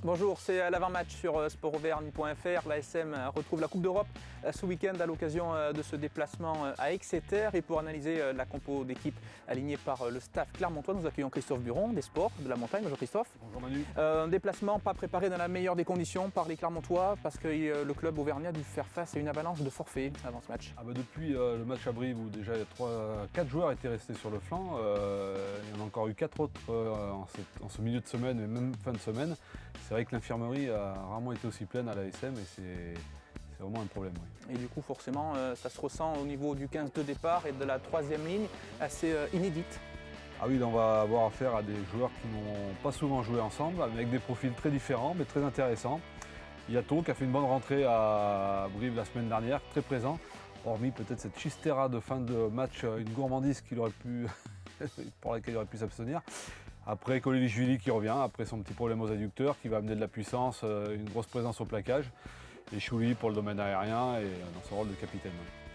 Bonjour, c'est l'avant-match sur sportauvergne.fr. L'ASM retrouve la Coupe d'Europe ce week-end à l'occasion de ce déplacement à Exeter. Et pour analyser la compo d'équipe alignée par le staff clermontois, nous accueillons Christophe Buron des Sports de la Montagne. Bonjour Christophe. Bonjour Manu. Un déplacement pas préparé dans la meilleure des conditions par les Clermontois parce que le club auvergnat a dû faire face à une avalanche de forfaits avant ce match. Depuis le match à Brive où déjà 4 joueurs étaient restés sur le flanc, il y en a encore eu 4 autres en ce milieu de semaine et même fin de semaine. C'est vrai que l'infirmerie a rarement été aussi pleine à l'ASM et c'est vraiment un problème. Oui. Et du coup forcément ça se ressent au niveau du 15 de départ et de la troisième ligne assez inédite. Ah oui, on va avoir affaire à des joueurs qui n'ont pas souvent joué ensemble, avec des profils très différents mais très intéressants. Yato qui a fait une bonne rentrée à Brive la semaine dernière, très présent, hormis peut-être cette chistera de fin de match, une gourmandise pour laquelle il aurait pu s'abstenir. Après Kolevishvili qui revient, après son petit problème aux adducteurs, qui va amener de la puissance, une grosse présence au plaquage. Et Chouli pour le domaine aérien et dans son rôle de capitaine.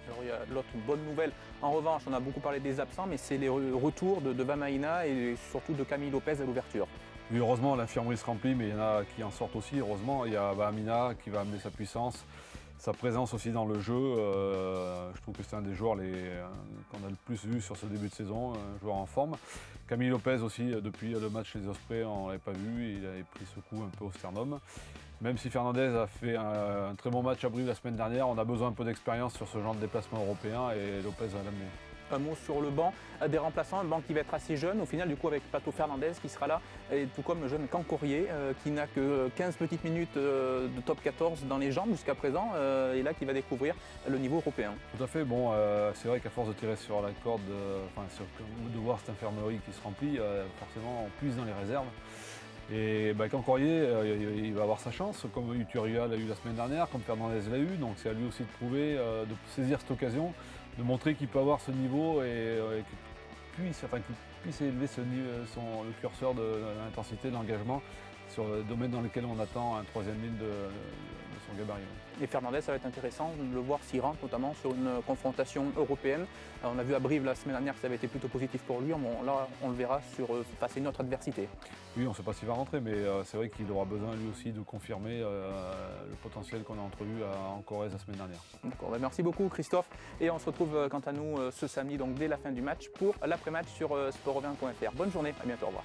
Alors il y a l'autre bonne nouvelle, en revanche on a beaucoup parlé des absents, mais c'est les retours de Vamaina et surtout de Camille Lopez à l'ouverture. Oui, heureusement l'infirmerie se remplit, mais il y en a qui en sortent aussi, heureusement. Il y a Vamina qui va amener sa puissance, sa présence aussi dans le jeu. Je trouve que c'est un des joueurs qu'on a le plus vu sur ce début de saison, un joueur en forme. Camille Lopez aussi, depuis le match des Ospreys, on ne l'avait pas vu, il avait pris ce coup un peu au sternum. Même si Fernandez a fait un très bon match à Brive la semaine dernière, on a besoin un peu d'expérience sur ce genre de déplacement européen et Lopez va l'amener. Un mot sur le banc des remplaçants, un banc qui va être assez jeune au final du coup avec Pato Fernandez qui sera là, et tout comme le jeune Cancorier qui n'a que 15 petites minutes de top 14 dans les jambes jusqu'à présent et là qui va découvrir le niveau européen. Tout à fait, bon c'est vrai qu'à force de tirer sur la corde, de voir cette infirmerie qui se remplit, forcément on puise dans les réserves. Et Cancorier, il va avoir sa chance, comme Uturia l'a eu la semaine dernière, comme Fernandez l'a eu, donc c'est à lui aussi de prouver, de saisir cette occasion, de montrer qu'il peut avoir ce niveau et qu'il puisse élever le curseur de l'intensité, de l'engagement sur le domaine dans lequel on attend un troisième ligne de son gabarit. Et Fernandez, ça va être intéressant de le voir s'il rentre notamment sur une confrontation européenne. On a vu à Brive la semaine dernière que ça avait été plutôt positif pour lui. Bon, là, on le verra face à une autre adversité. Oui, on ne sait pas s'il va rentrer, mais c'est vrai qu'il aura besoin lui aussi de confirmer le potentiel qu'on a entrevu en Corrèze la semaine dernière. D'accord, merci beaucoup Christophe. Et on se retrouve quant à nous ce samedi, donc dès la fin du match, pour l'après-match sur sportauvergne.fr. Bonne journée, à bientôt, au revoir.